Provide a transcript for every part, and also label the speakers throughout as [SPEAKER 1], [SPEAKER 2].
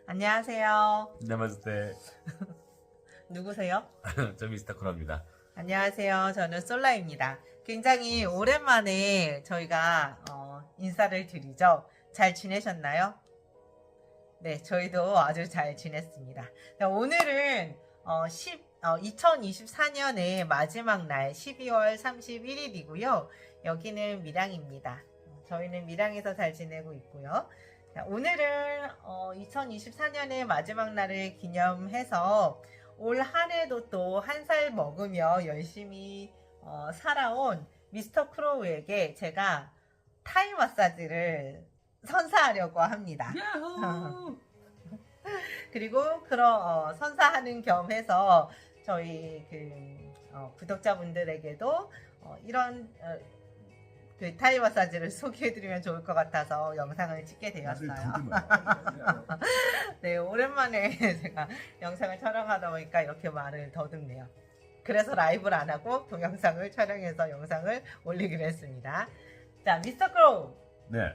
[SPEAKER 1] 안녕하세요.
[SPEAKER 2] 안녕하세요.
[SPEAKER 1] 누구세요?
[SPEAKER 2] 저 미스터 코너입니다.
[SPEAKER 1] 안녕하세요. 저는 솔라입니다. 굉장히 오랜만에 저희가 인사를 드리죠. 잘 지내셨나요? 네, 저희도 아주 잘 지냈습니다. 오늘은 2024년의 마지막 날 12월 31일이고요. 여기는 밀양입니다. 저희는 밀양에서 잘 지내고 있고요. 자, 오늘은 2024년의 마지막 날을 기념해서 올 한 해도 또 한 살 먹으며 열심히 살아온 미스터 크로우에게 제가 타이 마사지를 선사하려고 합니다.
[SPEAKER 2] 야호!
[SPEAKER 1] 그리고 그런 선사하는 겸해서 저희 구독자분들에게도 이런 그 타이 마사지를 소개해드리면 좋을 것 같아서 영상을 찍게 되었어요. 네, 오랜만에 제가 영상을 촬영하다 보니까 이렇게 말을 더듬네요. 그래서 라이브를 안 하고 동영상을 촬영해서 영상을 올리기로 했습니다. 자, 미스터 크로우.
[SPEAKER 2] 네.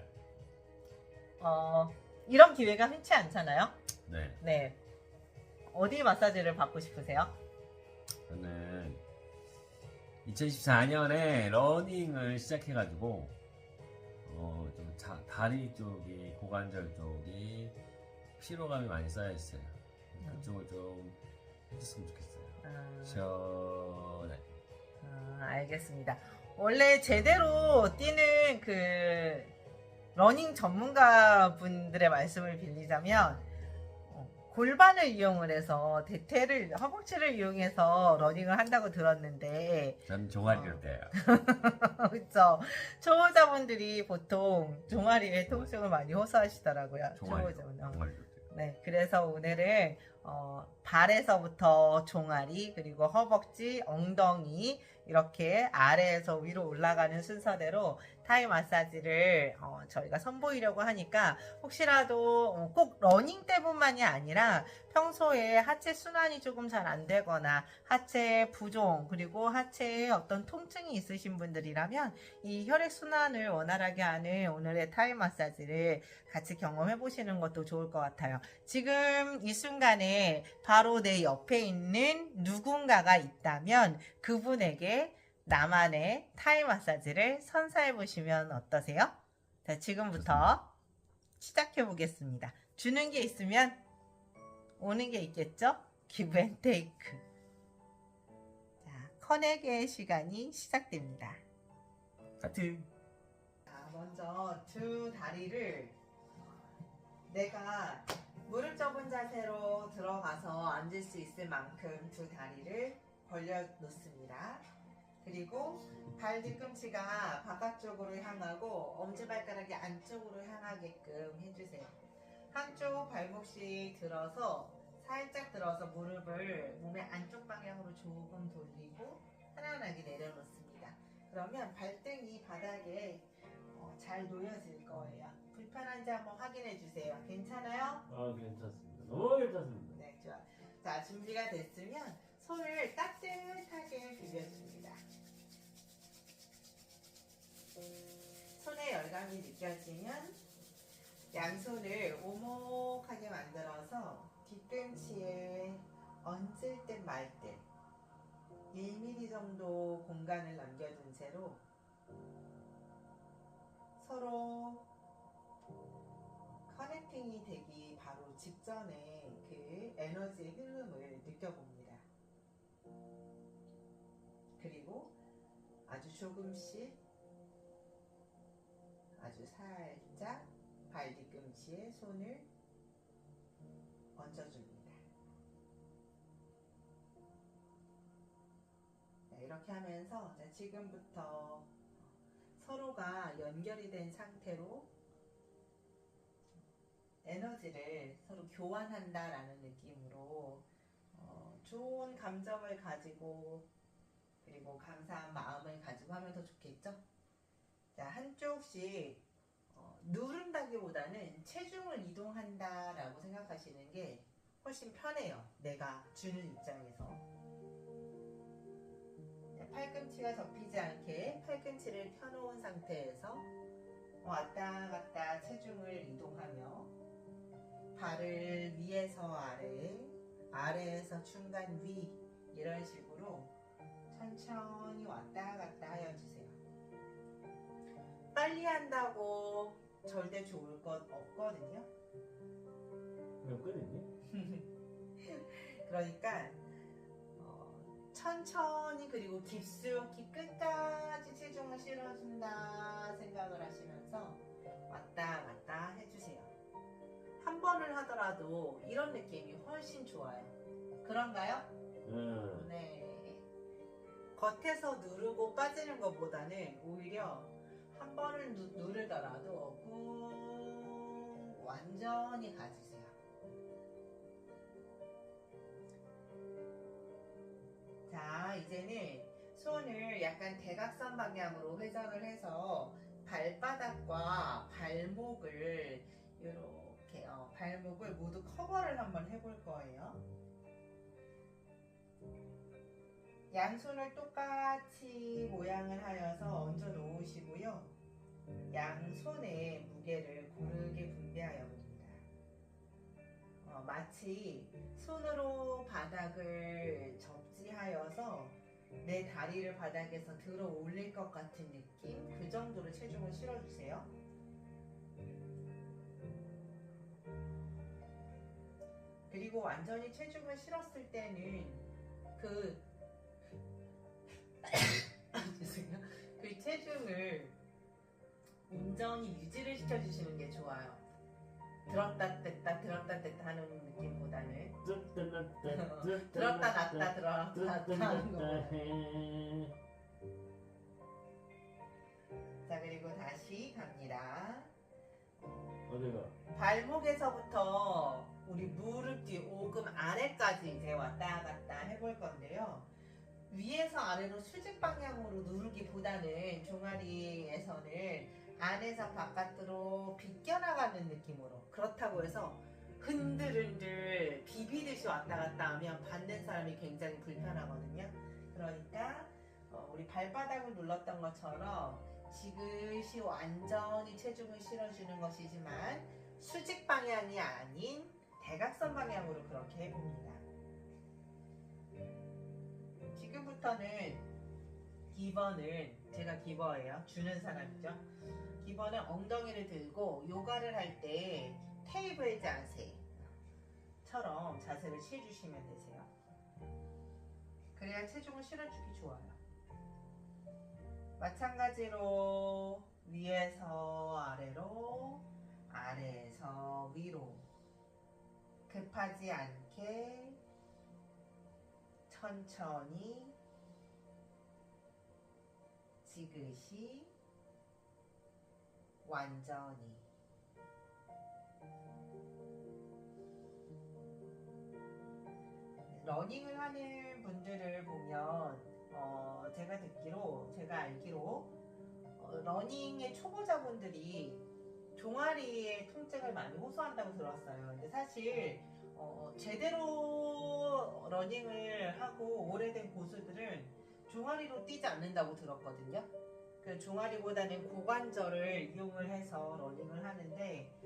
[SPEAKER 1] 이런 기회가 흔치 않잖아요.
[SPEAKER 2] 네.
[SPEAKER 1] 네. 어디 마사지를 받고 싶으세요?
[SPEAKER 2] 저는 2024년에 러닝을 시작해가지고 좀 다리 쪽이 고관절 쪽이 피로감이 많이 쌓여있어요. 그쪽을 좀 해줬으면 좋겠어요. 시원해.
[SPEAKER 1] 알겠습니다. 원래 제대로 뛰는 그 러닝 전문가 분들의 말씀을 빌리자면 골반을 이용을 해서 대퇴를 허벅지를 이용해서 러닝을 한다고 들었는데
[SPEAKER 2] 저는 종아리를 떼요.
[SPEAKER 1] 그렇죠. 초보자분들이 보통 종아리에 통증을 많이 호소하시더라고요. 초보자분.
[SPEAKER 2] 종아리를 떼요.
[SPEAKER 1] 네, 그래서 오늘은 발에서부터 종아리, 그리고 허벅지, 엉덩이 이렇게 아래에서 위로 올라가는 순서대로 타이 마사지를 저희가 선보이려고 하니까 혹시라도 꼭 러닝 때문만이 아니라 평소에 하체 순환이 조금 잘 안 되거나 하체 부종 그리고 하체에 어떤 통증이 있으신 분들이라면 이 혈액 순환을 원활하게 하는 오늘의 타이 마사지를 같이 경험해 보시는 것도 좋을 것 같아요. 지금 이 순간에 바로 내 옆에 있는 누군가가 있다면 그분에게 나만의 타이 마사지를 선사해 보시면 어떠세요? 자, 지금부터 시작해 보겠습니다. 주는 게 있으면 오는 게 있겠죠? 기브 앤 테이크. 자, 커넥의 시간이 시작됩니다.
[SPEAKER 2] 하트.
[SPEAKER 1] 자, 먼저 두 다리를 내가 무릎 접은 자세로 들어가서 앉을 수 있을 만큼 두 다리를 벌려 놓습니다. 그리고 발 뒤꿈치가 바깥쪽으로 향하고 엄지발가락이 안쪽으로 향하게끔 해주세요. 한쪽 발목씩 들어서 살짝 들어서 무릎을 몸의 안쪽 방향으로 조금 돌리고 편안하게 내려놓습니다. 그러면 발등이 바닥에 잘 놓여질 거예요. 불편한지 한번 확인해 주세요. 괜찮아요?
[SPEAKER 2] 괜찮습니다. 너무 괜찮습니다.
[SPEAKER 1] 네, 좋아. 자, 준비가 됐으면 손을 따뜻하게 비벼줍니다. 손에 열감이 느껴지면 양손을 오목하게 만들어서 뒤꿈치에 얹을 듯 말 듯 1mm 정도 공간을 남겨둔 채로 서로 커넥팅이 되기 바로 직전에 그 에너지의 흐름을 느껴봅니다. 그리고 아주 조금씩 아주 살짝 발 뒤꿈치에 손을 얹어줍니다. 자, 이렇게 하면서 지금부터 서로가 연결이 된 상태로 에너지를 서로 교환한다라는 느낌으로 좋은 감정을 가지고 그리고 감사한 마음을 가지고 하면 더 좋겠죠? 자, 한쪽씩 누른다기보다는 체중을 이동한다라고 생각하시는 게 훨씬 편해요. 내가 주는 입장에서. 팔꿈치가 접히지 않게 팔꿈치를 펴놓은 상태에서 왔다 갔다 체중을 이동하며 발을 위에 아래에서 중간 위 이런 식으로 천천히 왔다 갔다 하여주세요. 빨리 한다고 절대 좋을 것 없거든요.
[SPEAKER 2] 몇 끓였니?
[SPEAKER 1] 그러니까 천천히 그리고 깊숙이 끝까지 체중을 실어준다 생각을 하시면서 왔다 갔다 해주세요. 한 번을 하더라도 이런 느낌이 훨씬 좋아요. 그런가요? 네. 겉에서 누르고 빠지는 것보다는 오히려 한 번을 누르더라도 꾹 완전히 가주세요. 자, 이제는 손을 약간 대각선 방향으로 회전을 해서 발바닥과 발목을 이렇게 발목을 모두 커버를 한번 해볼 거예요. 양손을 똑같이 모양을 하여서 얹어 놓으시고요. 양손의 무게를 고르게 분배하여 봅니다. 마치 손으로 바닥을 접지하여서 내 다리를 바닥에서 들어 올릴 것 같은 느낌, 그 정도로 체중을 실어주세요. 그리고 완전히 체중을 실었을 때는 그 체중을 온전히 유지를 시켜주시는 게 좋아요. 들었다 뗐다 들었다 뗐다 하는 느낌보다는 들었다 놨다 들었다 놨다 하는 거예요. 자, 그리고 다시 갑니다.
[SPEAKER 2] 어디가?
[SPEAKER 1] 발목에서부터 우리 무릎 뒤 오금 아래까지 이제 왔다 갔다 해볼 건데요. 위에서 아래로 수직 방향으로 누르기보다는 종아리에서는 안에서 바깥으로 비껴나가는 느낌으로, 그렇다고 해서 흔들흔들 비비듯이 왔다 갔다 하면 받는 사람이 굉장히 불편하거든요. 그러니까 우리 발바닥을 눌렀던 것처럼 지그시 완전히 체중을 실어주는 것이지만 수직 방향이 아닌 대각선 방향으로 그렇게 해봅니다. 지금부터는 기본은, 제가 기버예요. 주는 사람이죠. 기본은 엉덩이를 들고 요가를 할 때 테이블 자세처럼 자세를 취해주시면 되세요. 그래야 체중을 실어주기 좋아요. 마찬가지로 위에서 아래로, 아래에서 위로 급하지 않게 천천히 지그시 완전히. 러닝을 하는 분들을 보면 제가 알기로 러닝의 초보자분들이 종아리의 통증을 많이 호소한다고 들었어요. 근데 사실 제대로 러닝을 하고 오래된 고수들은 종아리로 뛰지 않는다고 들었거든요. 그 종아리보다는 고관절을 이용을 해서 러닝을 하는데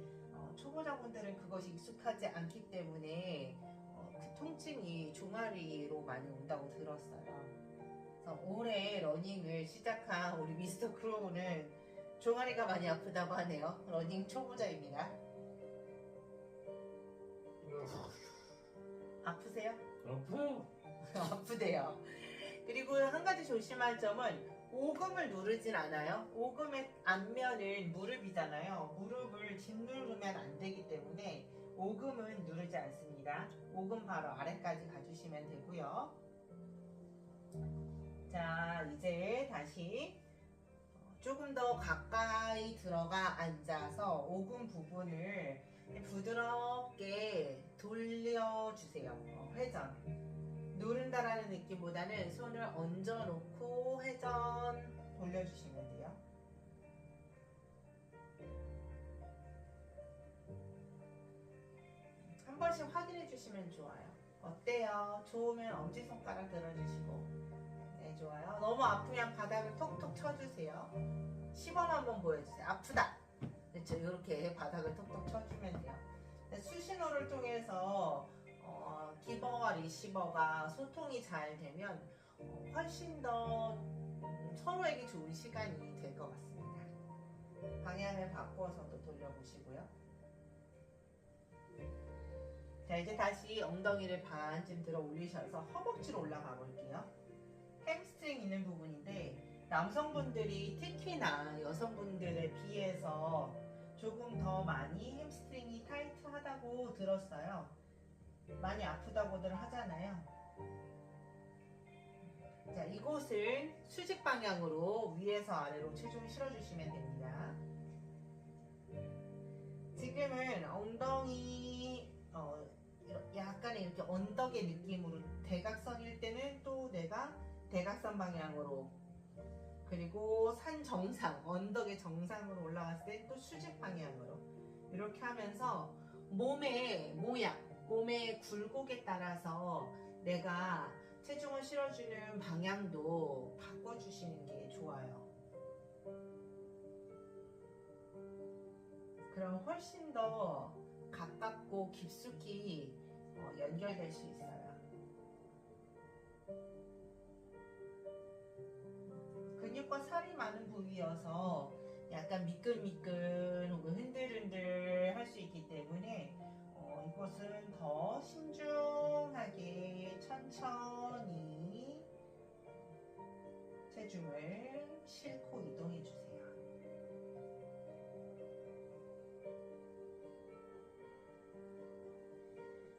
[SPEAKER 1] 초보자분들은 그것이 익숙하지 않기 때문에 그 통증이 종아리로 많이 온다고 들었어요. 그래서 올해 러닝을 시작한 우리 미스터 크로우는 종아리가 많이 아프다고 하네요. 러닝 초보자입니다. 아프세요?
[SPEAKER 2] 아파요.
[SPEAKER 1] 아프대요. 그리고 한 가지 조심할 점은 오금을 누르진 않아요. 오금의 앞면은 무릎이잖아요. 무릎을 짓누르면 안 되기 때문에 오금은 누르지 않습니다. 오금 바로 아래까지 가주시면 되고요. 자, 이제 다시 조금 더 가까이 들어가 앉아서 오금 부분을 부드럽게 돌려주세요. 회전. 누른다라는 느낌보다는 손을 얹어놓고 회전 돌려주시면 돼요. 한 번씩 확인해 주시면 좋아요. 어때요? 좋으면 엄지손가락 들어주시고. 네, 좋아요. 너무 아프면 바닥을 톡톡 쳐주세요. 시범 한번 보여주세요. 아프다! 그렇죠. 이렇게 바닥을 톡톡 쳐주면 돼요. 수신호를 통해서 기버와 리시버가 소통이 잘 되면 훨씬 더 서로에게 좋은 시간이 될 것 같습니다. 방향을 바꿔서도 돌려보시고요. 자, 이제 다시 엉덩이를 반쯤 들어 올리셔서 허벅지로 올라가 볼게요. 햄스트링 있는 부분인데 남성분들이 특히나 여성분들에 비해서 조금 더 많이 햄스트링이 타이트하다고 들었어요. 많이 아프다고들 하잖아요. 자, 이곳을 수직 방향으로 위에서 아래로 체중을 실어주시면 됩니다. 지금은 엉덩이 약간 이렇게 언덕의 느낌으로 대각선일 때는 또 내가 대각선 방향으로, 그리고 산 정상, 언덕의 정상으로 올라갔을 때 또 수직 방향으로 이렇게 하면서 몸의 모양, 몸의 굴곡에 따라서 내가 체중을 실어주는 방향도 바꿔주시는 게 좋아요. 그럼 훨씬 더 가깝고 깊숙이 연결될 수 있어요. 근육과 살이 많은 부위여서 약간 미끌미끌 혹은 흔들흔들 할 수 있기 때문에 이것은 더 신중하게 천천히 체중을 싣고 이동해 주세요.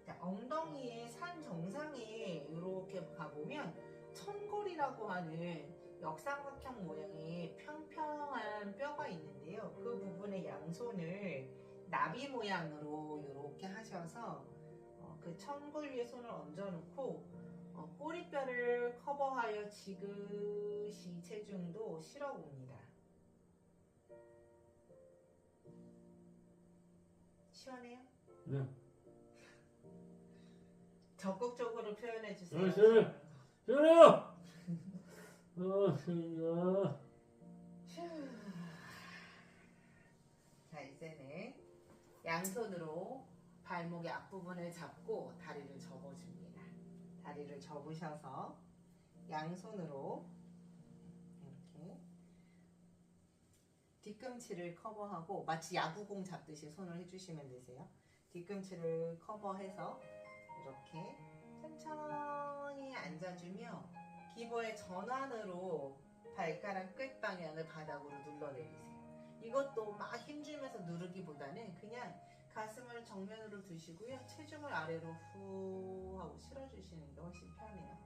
[SPEAKER 1] 자, 엉덩이의 산 정상에 이렇게 가보면 천골이라고 하는 역삼각형 모양의 평평한 뼈가 있는데요. 그 부분에 양손을 나비 모양으로 이렇게 하셔서 그 천골 위에 손을 얹어놓고 꼬리뼈를 커버하여 지그시 체중도 실어봅니다. 시원해요?
[SPEAKER 2] 네.
[SPEAKER 1] 적극적으로 표현해주세요.
[SPEAKER 2] 시원해요! 시원해요.
[SPEAKER 1] 자, 이제는 양손으로 발목의 앞부분을 잡고 다리를 접어줍니다. 다리를 접으셔서 양손으로 이렇게 뒤꿈치를 커버하고 마치 야구공 잡듯이 손을 해주시면 되세요. 뒤꿈치를 커버해서 이렇게 천천히 앉아주며 기버의 전완으로 발가락 끝 방향을 바닥으로 눌러내리세요. 이것도 막 힘주면서 누르기보다는 그냥 가슴을 정면으로 두시고요. 체중을 아래로 후 하고 실어주시는 게 훨씬 편해요.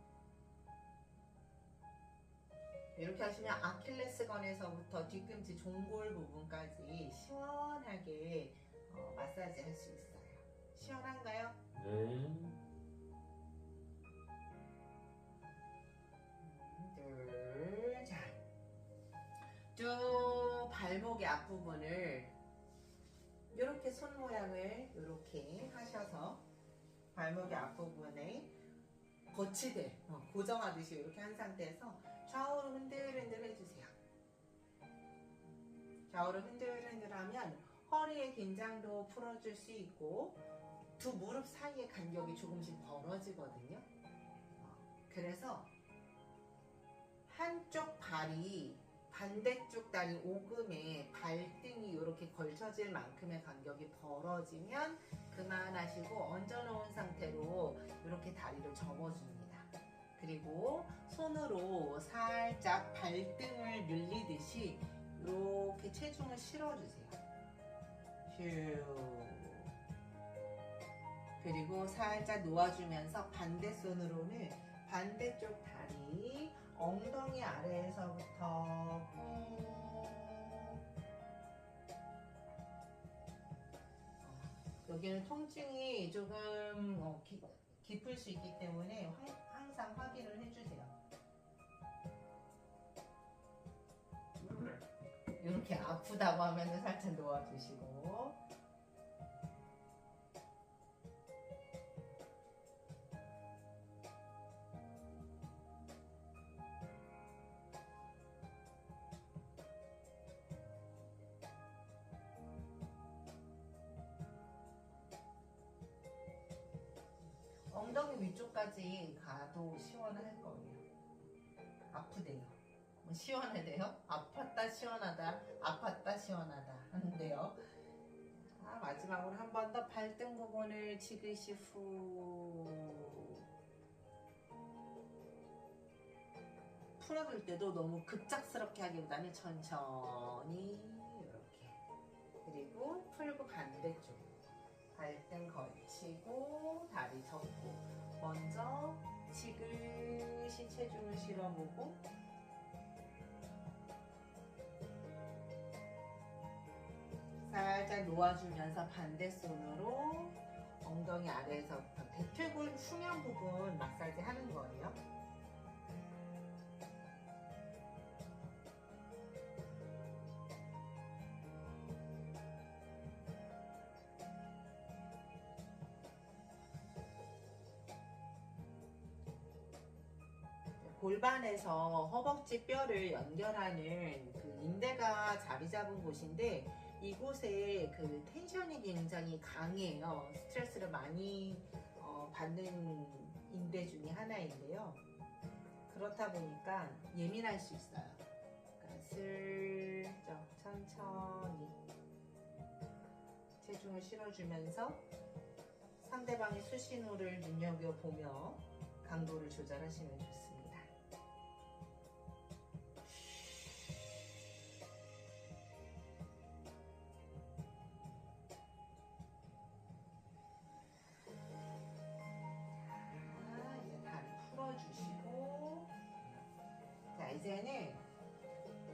[SPEAKER 1] 이렇게 하시면 아킬레스건에서부터 뒤꿈치 종골 부분까지 시원하게 마사지 할 수 있어요. 시원한가요?
[SPEAKER 2] 네.
[SPEAKER 1] 둘, 자, 쭉 발목의 앞부분을 이렇게 손 모양을 이렇게 하셔서 발목의 앞부분에 거치대 고정하듯이 이렇게 한 상태에서 좌우로 흔들흔들 해주세요. 좌우로 흔들흔들 하면 허리의 긴장도 풀어줄 수 있고 두 무릎 사이의 간격이 조금씩 벌어지거든요. 그래서 한쪽 발이 반대쪽 다리 오금에 발등이 이렇게 걸쳐질 만큼의 간격이 벌어지면 그만하시고 얹어놓은 상태로 이렇게 다리를 접어줍니다. 그리고 손으로 살짝 발등을 늘리듯이 이렇게 체중을 실어주세요. 휴. 그리고 살짝 놓아주면서 반대손으로는 반대쪽 다리 엉덩이 아래에서부터 여기는 통증이 조금 깊을 수 있기 때문에 항상 확인을 해주세요. 이렇게 아프다고 하면 살짝 놓아주시고 엉덩이 위쪽까지 가도 시원할 거예요. 아프대요. 뭐 시원하대요? 아팠다 시원하다, 아팠다 시원하다 하는데요. 자, 마지막으로 한 번 더 발등 부분을 지그시 후 풀어줄 때도 너무 급작스럽게 하기보다는 천천히 이렇게, 그리고 풀고 반대쪽 발등 걸치고 다리 접고 먼저 지그시 체중을 실어보고 살짝 놓아주면서 반대손으로 엉덩이 아래에서부터 대퇴골 후면 부분 마사지 하는 거예요. 골반에서 허벅지 뼈를 연결하는 그 인대가 자리 잡은 곳인데 이곳에 그 텐션이 굉장히 강해요. 스트레스를 많이 받는 인대 중에 하나인데요. 그렇다 보니까 예민할 수 있어요. 그러니까 슬쩍 천천히 체중을 실어주면서 상대방의 수신호를 눈여겨보며 강도를 조절하시면 좋습니다. 주시고, 자 이제는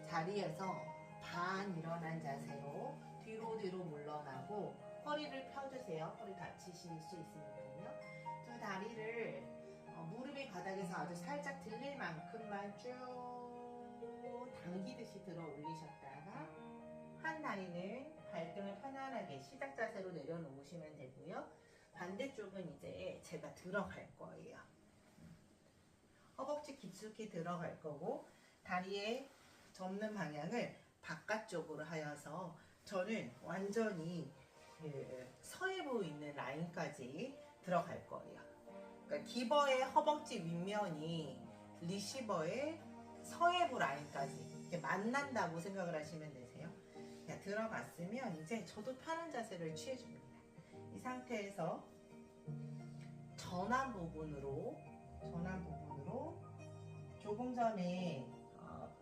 [SPEAKER 1] 자리에서 반 일어난 자세로 뒤로 물러나고 허리를 펴주세요. 허리 다치실 수 있으니까요. 두 다리를 무릎이 바닥에서 아주 살짝 들릴 만큼만 쭉 당기듯이 들어 올리셨다가 한 다리는 발등을 편안하게 시작 자세로 내려놓으시면 되고요. 반대쪽은 이제 제가 들어갈 거예요. 허벅지 깊숙이 들어갈 거고 다리에 접는 방향을 바깥쪽으로 하여서 저는 완전히 그 서해부 있는 라인까지 들어갈 거예요. 그러니까 기버의 허벅지 윗면이 리시버의 서해부 라인까지 이렇게 만난다고 생각을 하시면 되세요. 자, 들어갔으면 이제 저도 편한 자세를 취해줍니다. 이 상태에서 전완 부분으로 조금 전에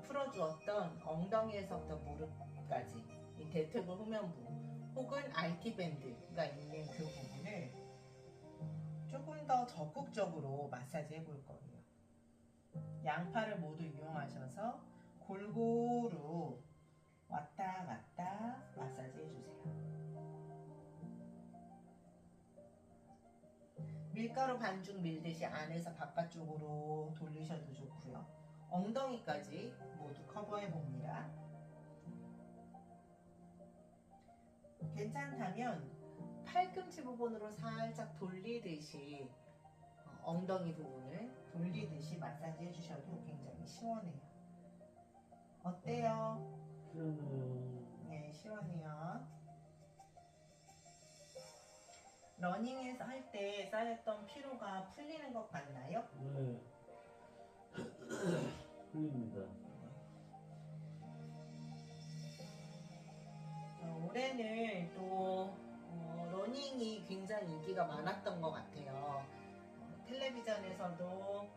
[SPEAKER 1] 풀어주었던 엉덩이에서부터 무릎까지 이 대퇴골 후면부 혹은 RT밴드가 있는 그 부분을 조금 더 적극적으로 마사지 해볼 거예요. 양팔을 모두 이용하셔서 골고루 왔다 갔다 마사지 해주세요. 밀가루 반죽 밀듯이 안에서 바깥쪽으로 돌리셔도 좋고요. 엉덩이까지 모두 커버해 봅니다. 괜찮다면 팔꿈치 부분으로 살짝 돌리듯이 엉덩이 부분을 돌리듯이 마사지 해주셔도 굉장히 시원해요. 어때요?
[SPEAKER 2] 시원해요.
[SPEAKER 1] 네, 시원해요. 러닝에서 할 때 쌓였던 피로가 풀리는 것 같나요?
[SPEAKER 2] 네. 풀립니다.
[SPEAKER 1] 올해는 또 러닝이 굉장히 인기가 많았던 것 같아요. 텔레비전에서도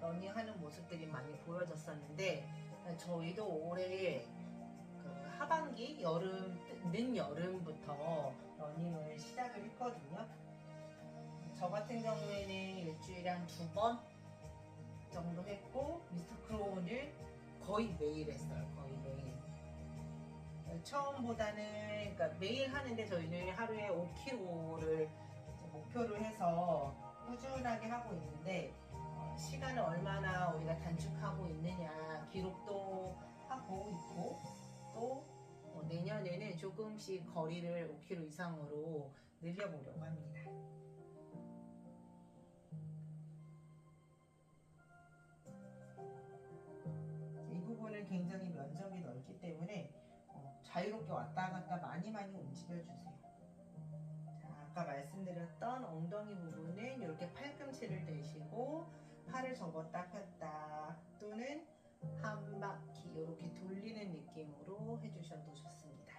[SPEAKER 1] 러닝하는 모습들이 많이 보여졌었는데 저희도 올해 그 하반기 늦여름부터 러닝을 시작을 했거든요. 저 같은 경우에는 일주일에 한 2번 정도 했고 미스터 크로우를 거의 매일 했어요. 거의 매일. 처음보다는 그러니까 매일 하는데 저희는 하루에 5km를 목표로 해서 꾸준하게 하고 있는데 시간을 얼마나 우리가 단축하고 있느냐 기록도 하고 있고 또 내년에는 조금씩 거리를 5km 이상으로 늘려보려고 합니다. 이 부분은 굉장히 면적이 넓기 때문에 자유롭게 왔다 갔다 많이 움직여주세요. 자, 아까 말씀드렸던 말씀드렸던 엉덩이 부분은 이렇게 팔꿈치를 대시고 팔을 접었다 폈다 또는 한 바퀴 이렇게 돌리는 느낌으로 해주셔도 좋습니다.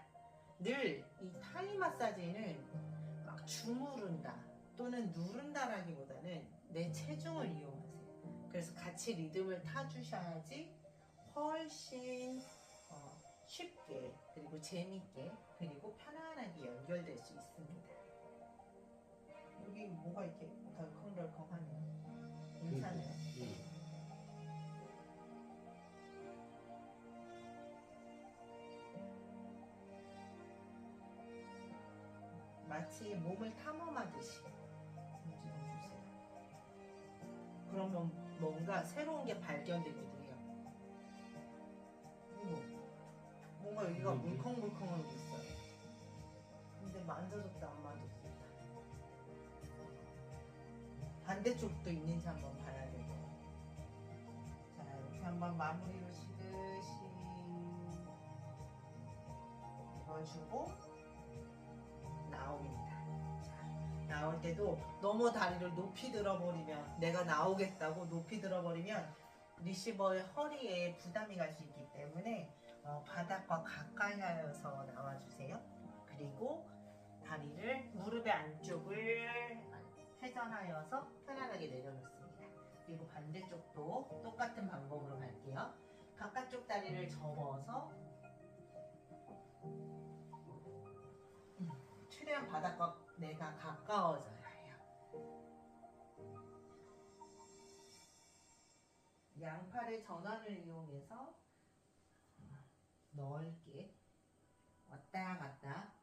[SPEAKER 1] 늘 이 타이 마사지는 막 주무른다 또는 누른다라기보다는 내 체중을 이용하세요. 그래서 같이 리듬을 타주셔야지 훨씬 쉽게 그리고 재밌게 그리고 편안하게 연결될 수 있습니다. 여기 뭐가 이렇게 덜컹덜컹하네요. 괜찮아요? 마치 몸을 탐험하듯이 움직여주세요. 그러면 뭔가 새로운 게 발견되기도 해요. 뭔가 여기가 물컹물컹한 게 있어요. 근데 만져줬다 안 만져줬다. 반대쪽도 있는지 한번 봐야 되고. 자, 이렇게 한번 마무리로 시듯이 입어주고 나옵니다. 자, 나올 때도 너무 다리를 높이 들어버리면 내가 나오겠다고 높이 들어버리면 리시버의 허리에 부담이 갈 수 있기 때문에 바닥과 가까이 하여서 나와주세요. 그리고 다리를 무릎의 안쪽을 회전하여서 편안하게 내려놓습니다. 그리고 반대쪽도 똑같은 방법으로 갈게요. 바깥쪽 다리를 접어서 최대한 바닥과 내가 가까워져야 해요. 양팔의 전환을 이용해서 넓게 왔다 갔다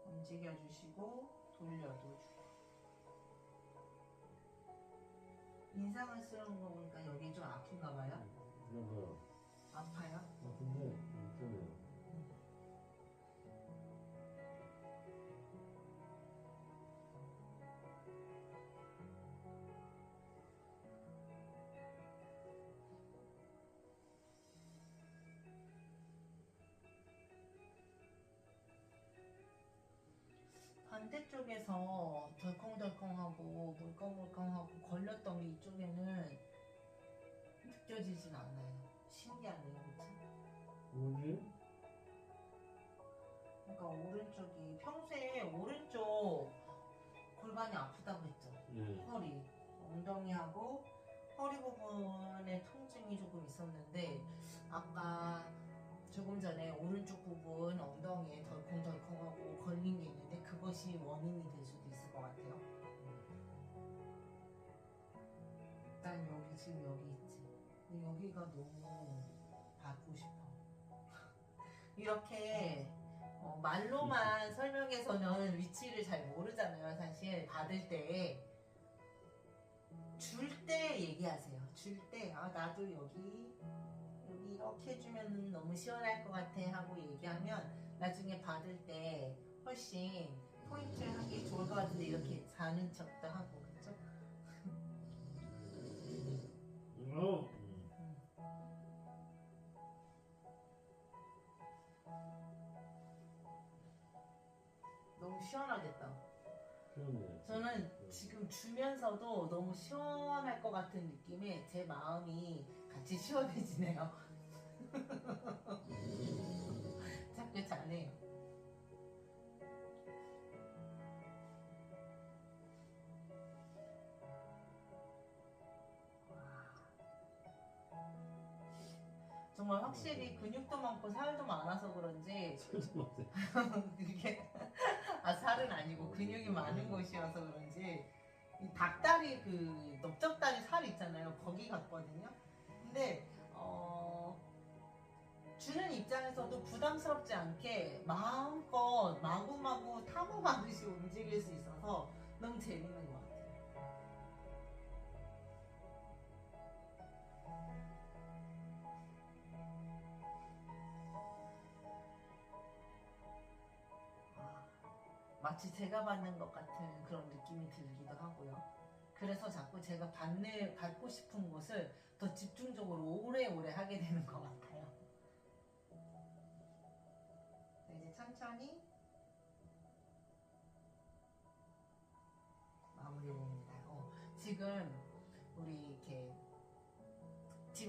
[SPEAKER 1] 움직여주시고 돌려도 주고. 인상을 쓰는 거 보니까 여기 좀 아픈가 봐요?
[SPEAKER 2] 그런가요?
[SPEAKER 1] 아파요?
[SPEAKER 2] 근데 괜찮아요.
[SPEAKER 1] 반대쪽에서 덜컹덜컹하고 물컹물컹하고 걸렸던 게 이쪽에는 느껴지진 않아요. 신기하네요, 그쵸?
[SPEAKER 2] 뭐지?
[SPEAKER 1] 그러니까 오른쪽이 평소에 오른쪽 골반이 아프다고 했죠.
[SPEAKER 2] 네.
[SPEAKER 1] 허리, 엉덩이하고 허리 부분에 통증이 조금 있었는데 아까 조금 전에 오른쪽 부분 엉덩이에 덜컹덜컹하고 걸린 게 있는데 그것이 원인이 될 수도 있을 것 같아요. 일단 여기 지금 여기 있지. 근데 여기가 너무 받고 싶어. 이렇게 말로만 설명해서는 위치를 잘 모르잖아요. 사실 받을 때 줄 때 얘기하세요. 줄 때 나도 여기 이렇게 해주면 너무 시원할 것 같아 하고 얘기하면 나중에 받을 때 훨씬 포인트 하기 좋을 것 같은데 이렇게 자는 척도 하고 그쵸? 너무 시원하겠다.
[SPEAKER 2] 시원해요.
[SPEAKER 1] 저는 지금 주면서도 너무 시원할 것 같은 느낌에 제 마음이 같이 시원해지네요. 자꾸 자네요. 정말 확실히 근육도 많고 살도 많아서 그런지 그게 살은 아니고 근육이 많은 곳이어서 그런지 이 닭다리 그 넓적다리 살 있잖아요. 거기 같거든요. 근데 주는 입장에서도 부담스럽지 않게 마음껏 마구마구 탐험하듯이 움직일 수 있어서 너무 재밌는 것 같아요. 마치 제가 받는 것 같은 그런 느낌이 들기도 하고요. 그래서 자꾸 제가 받고 싶은 곳을 더 집중적으로 오래오래 하게 되는 것 같아요. 이제 천천히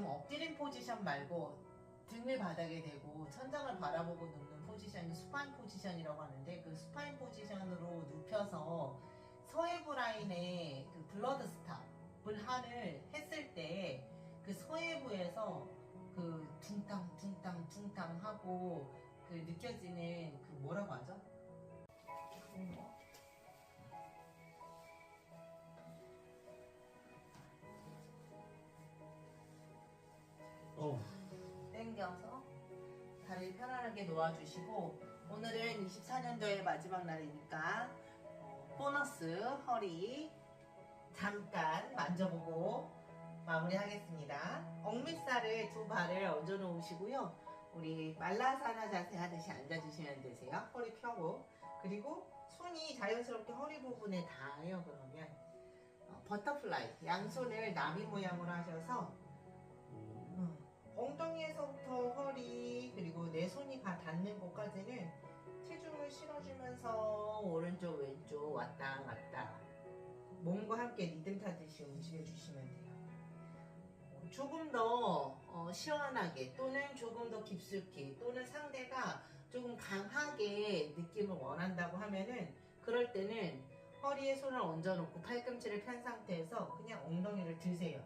[SPEAKER 1] 지금 엎드린 포지션 말고 등을 바닥에 대고 천장을 바라보고 눕는 포지션이 수파인 포지션이라고 하는데, 그 수파인 포지션으로 눕혀서 서해부 라인에 그 블러드 스탑을 했을 때 그 서해부에서 그 둥땅 둥땅 둥땅 하고 그 느껴지는 그 뭐라고 하죠? 당겨서 다리를 편안하게 놓아주시고, 오늘은 24년도의 마지막 날이니까 보너스 허리 잠깐 만져보고 마무리하겠습니다. 억밑살을 두 발을 얹어 놓으시고요. 우리 말라사나 자세 하듯이 앉아주시면 되세요. 허리 펴고, 그리고 손이 자연스럽게 허리 부분에 닿아요. 그러면 버터플라이, 양손을 나비 모양으로 하셔서 엉덩이에서부터 허리, 그리고 내 손이 닿는 곳까지는 체중을 실어주면서 오른쪽 왼쪽 왔다 갔다 몸과 함께 리듬 타듯이 움직여주시면 돼요. 조금 더 시원하게, 또는 조금 더 깊숙이, 또는 상대가 조금 강하게 느낌을 원한다고 하면은, 그럴 때는 허리에 손을 얹어놓고 팔꿈치를 편 상태에서 그냥 엉덩이를 드세요.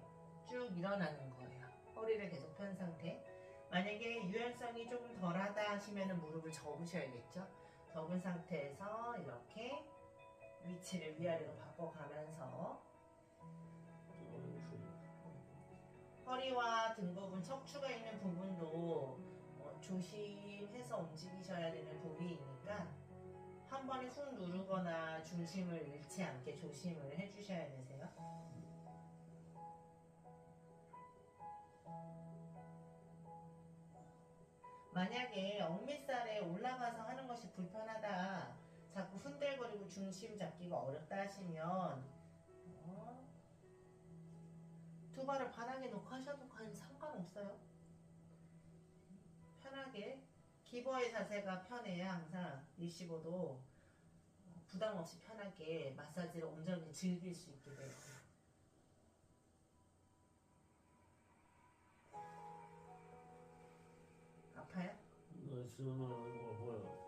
[SPEAKER 1] 쭉 일어나는 거예요. 허리를 계속 편 상태. 만약에 유연성이 조금 덜하다 하시면 무릎을 접으셔야겠죠. 접은 상태에서 이렇게 위치를 위아래로 바꿔가면서 허리와 등 부분, 척추가 있는 부분도 조심해서 움직이셔야 되는 부위이니까 한 번에 훅 누르거나 중심을 잃지 않게 조심을 해주셔야 되세요. 만약에 억밑살에 올라가서 하는 것이 불편하다, 자꾸 흔들거리고 중심 잡기가 어렵다 하시면 두 발을 바닥에 놓고 하셔도 상관없어요. 편하게, 기버의 자세가 편해야 항상 일시보도 부담 없이 편하게 마사지를 온전히 즐길 수 있게 돼요. 아파요?
[SPEAKER 2] 시원한 거 보여.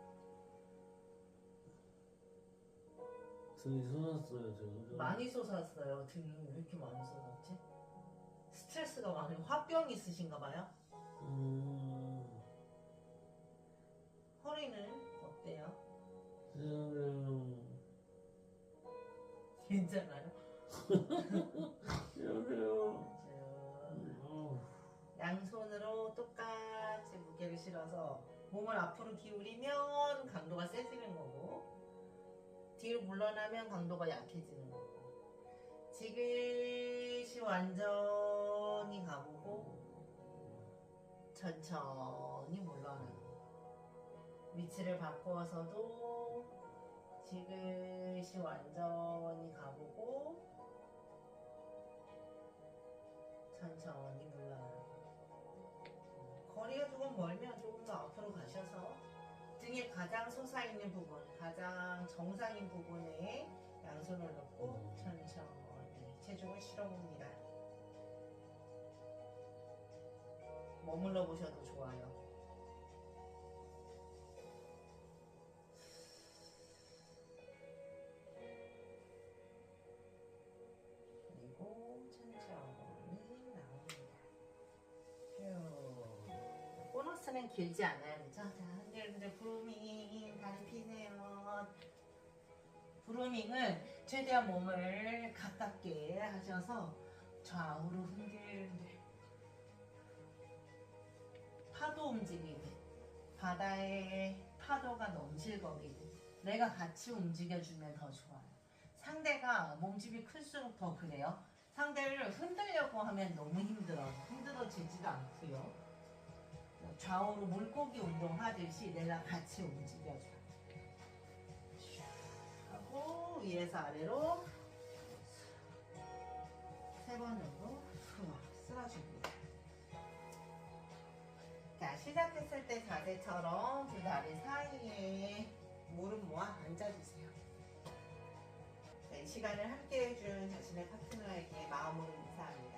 [SPEAKER 2] 등이 솟았어요, 지금.
[SPEAKER 1] 많이 솟았어요. 등이 왜 이렇게 많이 솟았지? 스트레스가 많아요. 화병 있으신가 봐요? 허리는 어때요? 괜찮아요?
[SPEAKER 2] 시원해요.
[SPEAKER 1] 양손으로 똑같이 무게를 실어서 몸을 앞으로 기울이면 강도가 세지는 거고, 뒤로 물러나면 강도가 약해지는 거고, 지그시 완전히 가보고 천천히 물러나고, 위치를 바꿔서도 지그시 완전히 가보고 천천히 물러나고. 거리가 조금 멀면 조금 더 앞으로 가셔서 등에 가장 솟아있는 부분, 가장 정상인 부분에 양손을 놓고 천천히 체중을 실어봅니다. 머물러 보셔도 좋아요. 그리고 천천히 나옵니다. 휴. 보너스는 길지 않아요, 그죠? 자, 흔들흔들 브루밍, 다리 피세요. 브루밍은 최대한 몸을 가깝게 하셔서 좌우로 흔들흔들, 파도 움직이듯, 바다에 파도가 넘실거리듯 내가 같이 움직여주면 더 좋아요. 상대가 몸집이 클수록 더 그래요. 상대를 흔들려고 하면 너무 힘들어지지도 않고요. 좌우로 물고기 운동하듯이 내가 같이 움직여줘요. 하고 위에서 아래로 3번 정도 쓸어줍니다. 자, 시작했을 때 자세처럼 두 다리 사이에 무릎 모아 앉아주세요. 네, 이 시간을 함께 해준 자신의 파트너에게 마음으로 인사합니다.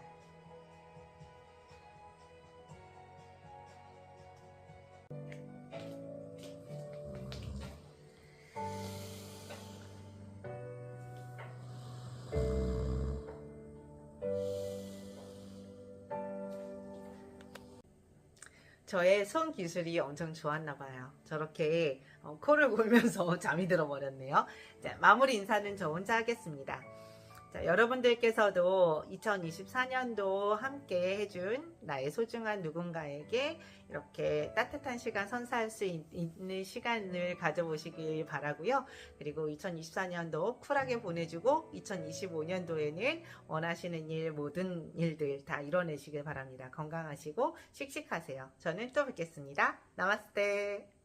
[SPEAKER 1] 저의 손 기술이 엄청 좋았나 봐요. 저렇게 코를 골면서 잠이 들어버렸네요. 자, 마무리 인사는 저 혼자 하겠습니다. 자, 여러분들께서도 2024년도 함께 해준 나의 소중한 누군가에게 이렇게 따뜻한 시간 선사할 수 있는 시간을 가져보시길 바라고요. 그리고 2024년도 쿨하게 보내주고 2025년도에는 원하시는 일, 모든 일들 다 이뤄내시길 바랍니다. 건강하시고 씩씩하세요. 저는 또 뵙겠습니다. 나마스테.